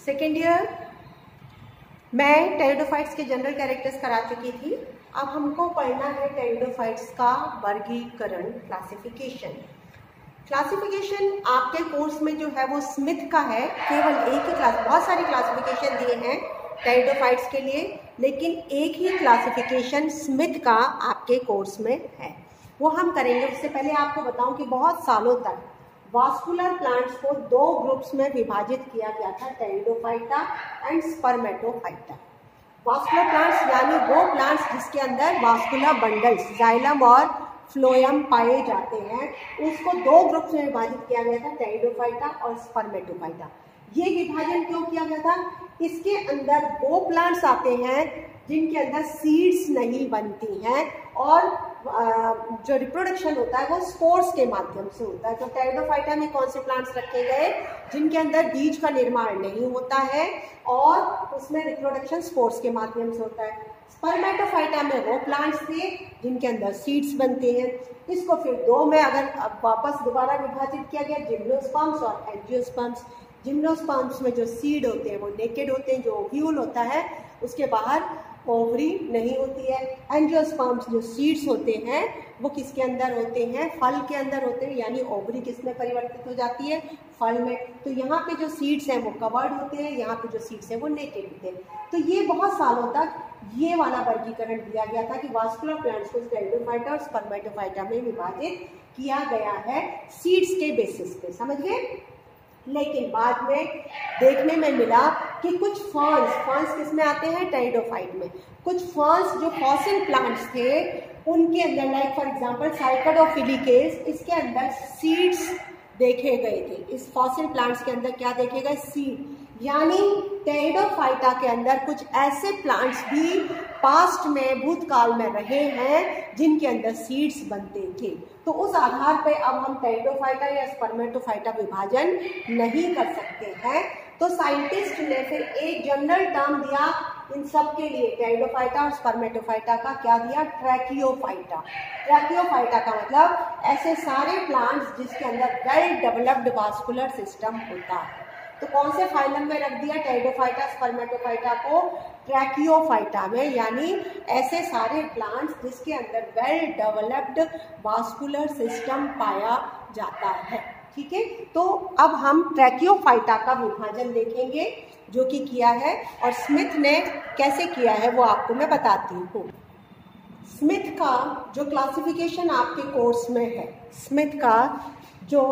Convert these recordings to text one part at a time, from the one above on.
Second year मैं pteridophytes के general characters करा चुकी थी। अब हमको पढ़ना है टेरिडोफाइट्स का वर्गीकरण, क्लासिफिकेशन। क्लासिफिकेशन आपके कोर्स में जो है वो स्मिथ का है। केवल एक ही क्लास, बहुत सारी क्लासिफिकेशन दिए हैं टेरिडोफाइट्स के लिए, लेकिन एक ही क्लासिफिकेशन स्मिथ का आपके कोर्स में है, वो हम करेंगे। उससे पहले आपको बताऊं कि बहुत सालों तक वास्कुलर प्लांट्स को दो ग्रुप्स में विभाजित किया गया था, pteridophyta and Spermatophyta. Vascular plants यानी वो प्लांट्स जिसके अंदर वास्कुलर बंडल्स, जाइलम और फ्लोएम पाए जाते हैं, उसको दो ग्रुप्स में विभाजित किया गया था, टेरिडोफाइटा और स्पर्मेटोफाइटा। ये विभाजन क्यों किया गया था? इसके अंदर वो प्लांट्स आते हैं जिनके अंदर सीड्स नहीं बनती हैं और जो रिप्रोडक्शन होता है वो स्पोर्स के माध्यम से होता है। तो टेरिडोफाइटा में कौन से प्लांट्स रखे गए? जिनके अंदर बीज का निर्माण नहीं होता है और उसमें रिप्रोडक्शन स्पोर्स के माध्यम से होता है। स्पर्मेटोफाइटा में वो प्लांट्स थे जिनके अंदर सीड्स बनते हैं। इसको फिर दो में अगर वापस दोबारा विभाजित किया गया, जिम्नोस्पर्म्स और एंजियोस्पर्म्स। जिम्नोस्पर्म्स में जो सीड होते हैं वो नेकेड होते हैं, जो ओव्यूल होता है उसके बाहर ओवरी नहीं होती है। एंजियोस्पर्म्स जो सीड्स होते हैं वो किसके अंदर होते हैं? फल के अंदर होते हैं, यानी ओवरी किसमें परिवर्तित हो जाती है? फल में। तो यहाँ पे जो सीड्स हैं वो कवर्ड होते हैं, यहाँ पे जो सीड्स हैं वो नेकेड होते हैं। तो ये बहुत सालों तक ये वाला वर्गीकरण दिया गया था कि वास्कुलर प्लांट्स को टेरिडोफाइटा और स्पर्मेटोफाइटा में विभाजित किया गया है सीड्स के बेसिस पे, समझ गए? लेकिन बाद में देखने में मिला कि कुछ फर्न्स किसमें आते हैं? टेरिडोफाइट में। कुछ फर्न्स जो फॉसिल प्लांट्स थे उनके अंदर, लाइक फॉर एग्जांपल साइकैडोफिलिकेस, इसके अंदर सीड्स देखे गए थे। इस फॉसिल प्लांट्स के अंदर क्या देखे गए? सीड। यानी टेरिडोफाइटा के अंदर कुछ ऐसे प्लांट्स भी पास्ट में, भूतकाल में रहे हैं जिनके अंदर सीड्स बनते थे। तो उस आधार पे अब हम टेरिडोफाइटा या स्पर्मेटोफाइटा विभाजन नहीं कर सकते हैं। तो साइंटिस्ट ने फिर एक जनरल टर्म दिया इन सब के लिए, टेरिडोफाइटा और स्पर्मेटोफाइटा का क्या दिया? ट्रैकियोफाइटा। ट्रैकियोफाइटा का मतलब ऐसे सारे प्लांट्स जिसके अंदर वेल डेवलप्ड वास्कुलर सिस्टम होता है। तो कौन से फाइलम में रख दिया टेरिडोफाइटा स्पर्मेटोफाइटा को? ट्रैकियोफाइटा में, यानी ऐसे सारे प्लांट्स जिसके अंदर वेल डेवलप्ड वास्कुलर सिस्टम पाया जाता है। ठीक है, तो अब हम ट्रैकियोफाइटा का विभाजन देखेंगे जो कि किया है, और स्मिथ ने कैसे किया है वो आपको मैं बताती हूँ। स्मिथ का जो क्लासिफिकेशन आपके कोर्स में है, स्मिथ का जो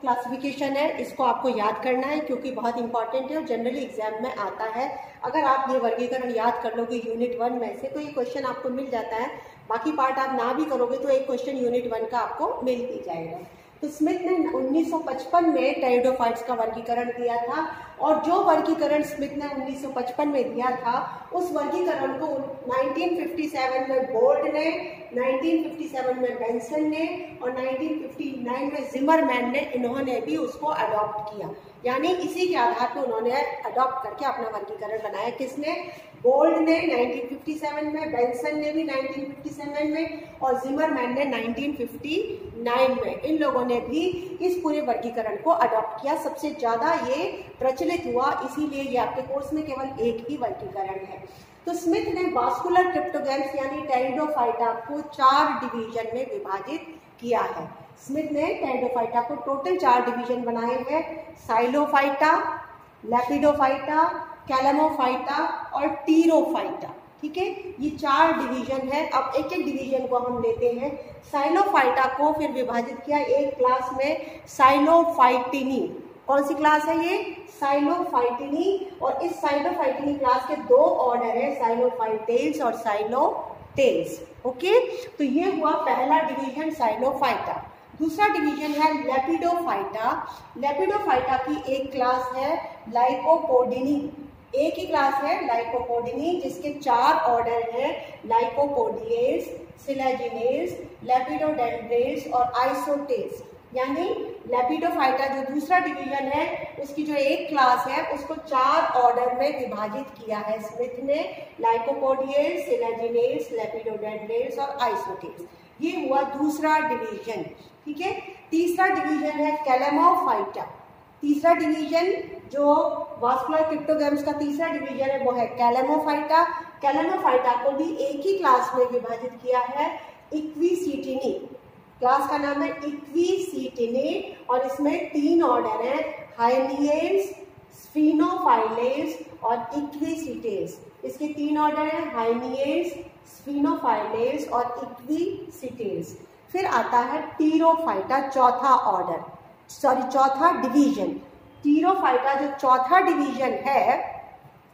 क्लासिफिकेशन है, इसको आपको याद करना है क्योंकि बहुत इंपॉर्टेंट है और जनरली एग्जाम में आता है। अगर आप ये वर्गीकरण याद कर लोगे यूनिट 1 में से तो ये क्वेश्चन आपको मिल जाता है। बाकी पार्ट आप ना भी करोगे तो एक क्वेश्चन यूनिट 1 का आपको मिल ही जाएगा। तो स्मिथ ने 1955 में टेरिडोफाइट्स का वर्गीकरण दिया था, और जो वर्गीकरण स्मिथ ने 1955 में दिया था उस वर्गीकरण को 1957 में बोल्ट ने, 1957 में बेंसन ने और 1959 में जिमरमैन ने, इन्होंने भी उसको अडॉप्ट किया। यानी इसी के आधार पर उन्होंने अडॉप्ट करके अपना वर्गीकरण बनाया। किसने? बोल्ट ने 1957 में, बेंसन ने भी 1957 में और जिमरमैन ने 1959 में। इन लोगों ने भी इस पूरे वर्गीकरण को अडॉप्ट किया। सबसे ज्यादा ये प्रचलित हुआ, इसीलिए ये आपके कोर्स में केवल एक ही वर्गीकरण है। तो स्मिथ ने वास्कुलर क्रिप्टोगैम्स यानी टेरिडोफाइटा को 4 डिवीजन में विभाजित किया है। स्मिथ ने टेरिडोफाइटा को टोटल 4 डिवीजन बनाए हैं, साइलोफाइटा, लेपिडोफाइटा, कैलेमोफाइटा और टीरोफाइटा। ठीक है, ये 4 डिवीजन है। अब एक एक डिवीजन को हम लेते हैं। साइलोफाइटा को फिर विभाजित किया एक क्लास में, साइलोफाइटिनी। कौन सी क्लास है ये? साइलोफाइटिनी। और इस साइलोफाइटिनी क्लास के 2 ऑर्डर है, साइलोफाइटेल्स और साइलोटेल्स। ओके, तो ये हुआ पहला डिवीजन साइलोफाइटा। दूसरा डिवीजन है लेपिडोफाइटा। लेपिडोफाइटा की एक क्लास है लाइकोपोडिनी। एक ही क्लास है लाइकोपोडिनी, जिसके 4 ऑर्डर हैं, लाइकोपोडिएस, सिलेजिनेस, लेपिडोडेंड्रेस और आइसोटेस। यानी लेपिडोफाइटा जो दूसरा डिवीजन है उसकी जो एक क्लास है उसको 4 ऑर्डर में विभाजित किया है स्मिथ ने, लाइकोपोडिएस, सिलेजिनेस, लेपिडोडेंड्रेस और आइसोटेस। ये हुआ दूसरा डिवीजन। ठीक है, तीसरा डिवीजन है कैलेमोफाइटा। तीसरा डिवीजन जो वास्कुलर क्रिप्टोगैम्स का तीसरा डिवीजन है वो है कैलेमोफाइटा। कैलेमोफाइटा को भी एक ही क्लास में विभाजित किया है, इक्विसिटिनी। क्लास का नाम है इक्विसिटिनी और इसमें 3 ऑर्डर है, हाइनियेस, स्फिनोफाइलेस और इक्विसिटेस। इसके 3 ऑर्डर है, हाइनियेस, स्फिनोफाइलेस और इक्विसिटेस। फिर आता है टीरोफाइटा, चौथा डिवीजन। टीरोफाइटा जो चौथा डिवीजन है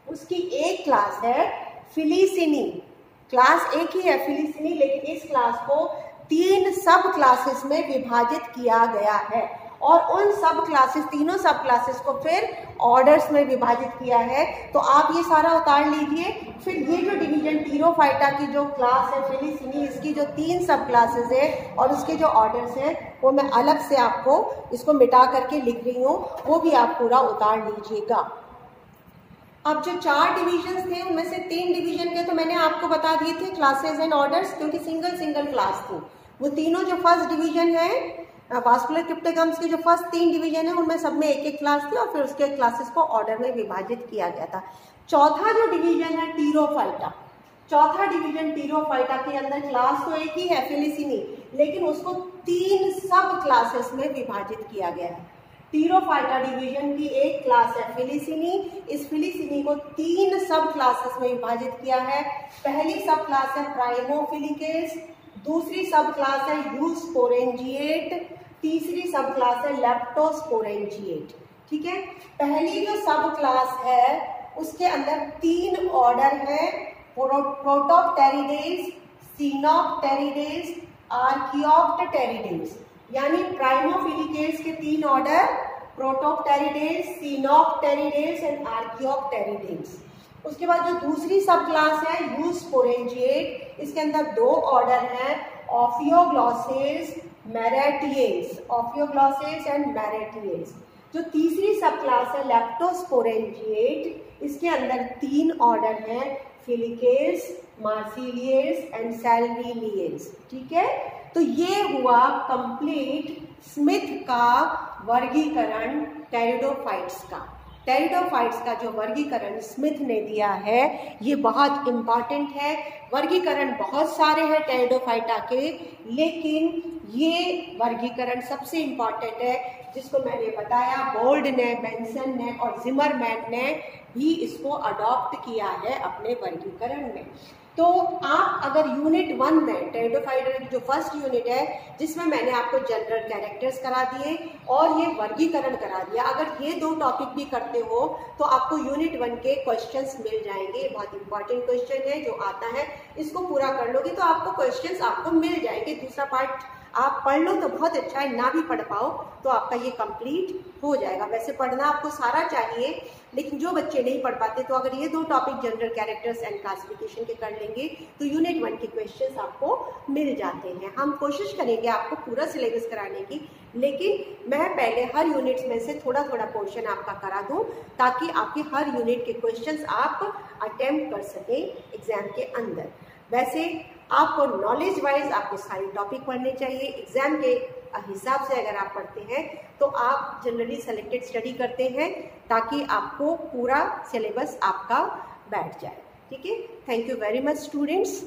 उसकी एक क्लास है फिलिसिनी। क्लास एक ही है फिलिसिनी, लेकिन इस क्लास को 3 सब क्लासेस में विभाजित किया गया है और उन सब क्लासेस, तीनों सब क्लासेस को फिर ऑर्डर्स में विभाजित किया है। तो आप ये सारा उतार लीजिए। फिर ये जो डिवीजन टीरोफाइटा की जो क्लास है फिलिसिनी, इसकी जो 3 सब क्लासेस है और उसके जो ऑर्डर्स हैं वो मैं अलग से आपको इसको मिटा करके लिख रही हूँ, वो भी आप पूरा उतार लीजिएगा। अब जो 4 डिवीजन्स थे उनमें से 3 डिवीजन के तो मैंने आपको बता दिए थे क्लासेस एंड ऑर्डर्स, क्योंकि सिंगल क्लास थी। वो तीनों जो फर्स्ट डिवीजन है वास्कुलर क्रिप्टोगैम्स की जो फर्स्ट 3 डिवीजन है उनमें सब में एक क्लास थी और फिर उसके क्लासेस को ऑर्डर में विभाजित किया गया था। चौथा जो डिवीजन है टीरोफाइटा, चौथा डिवीजन टीरोफाइटा के अंदर क्लास तो एक ही है फिलिसिनी, लेकिन उसको 3 सब क्लासेस में विभाजित किया गया है। टीरोफाइटा डिवीजन की एक क्लास है फिलिसिनी। इस फिलिसिनी को 3 सब क्लासेस में विभाजित किया है। पहली सब क्लास है प्राइमोफिलिकेस, दूसरी सब क्लास है यूस्पोरेंजिएट, तीसरी सब क्लास है लेप्टोस्पोरेंजिएट। ठीक है, पहली जो सब क्लास है उसके अंदर 3 ऑर्डर है, प्रोटोप्टेरिडेस, सिनोप्टेरिडेस, आर्कियोप्टेरिडेस। यानी प्राइमोफिलिकेस के 3 ऑर्डर, प्रोटोप्टेरिडेस, सिनोप्टेरिडेस एंड आर्कियोप्टेरिडेस। उसके बाद जो दूसरी सब क्लास है यूस्पोरेंजिएट, इसके अंदर 2 ऑर्डर हैं, ऑफियोग्लॉसेस, मैरेटिएस, ऑफियोग्लॉसेस एंड मैरेटिएस। जो तीसरी सब क्लास है लेप्टोस्पोरेंजिएट, इसके अंदर 3 ऑर्डर हैं, फिलिकेस, मार्सिलिएस एंड सैल्विलिएस। ठीक है, तो ये हुआ कंप्लीट स्मिथ का वर्गीकरण टेरिडोफाइट्स का। टेरिडोफाइट्स का जो वर्गीकरण स्मिथ ने दिया है ये बहुत इम्पॉर्टेंट है। वर्गीकरण बहुत सारे हैं टेरिडोफाइटा के, लेकिन ये वर्गीकरण सबसे इम्पॉर्टेंट है जिसको मैंने बताया, बोल्ड ने, बेंसन ने और जिमरमैन ने भी इसको अडॉप्ट किया है अपने वर्गीकरण में। तो आप अगर यूनिट 1 में टेरिडोफाइटा की जो फर्स्ट यूनिट है जिसमें मैंने आपको जनरल कैरेक्टर्स करा दिए और ये वर्गीकरण करा दिया, अगर ये 2 टॉपिक भी करते हो तो आपको यूनिट 1 के क्वेश्चंस मिल जाएंगे। बहुत इंपॉर्टेंट क्वेश्चन है जो आता है, इसको पूरा कर लोगे तो आपको क्वेश्चंस आपको मिल जाएंगे। दूसरा पार्ट आप पढ़ लो तो बहुत अच्छा है, ना भी पढ़ पाओ तो आपका ये कंप्लीट हो जाएगा। वैसे पढ़ना आपको सारा चाहिए, लेकिन जो बच्चे नहीं पढ़ पाते तो अगर ये 2 topic general characters and classification के कर लेंगे तो यूनिट 1 के क्वेश्चंस आपको मिल जाते हैं। हम कोशिश करेंगे आपको पूरा सिलेबस कराने की, लेकिन मैं पहले हर यूनिट में से थोड़ा थोड़ा पोर्शन आपका करा दूं ताकि आपके हर यूनिट के क्वेश्चंस आप अटेम्प्ट कर सकें एग्जाम के अंदर। वैसे आपको नॉलेज वाइज आपके सारे टॉपिक पढ़ने चाहिए। एग्जाम के हिसाब से अगर आप पढ़ते हैं तो आप जनरली सेलेक्टेड स्टडी करते हैं ताकि आपको पूरा सिलेबस आपका बैठ जाए। ठीक है, thank you very much students.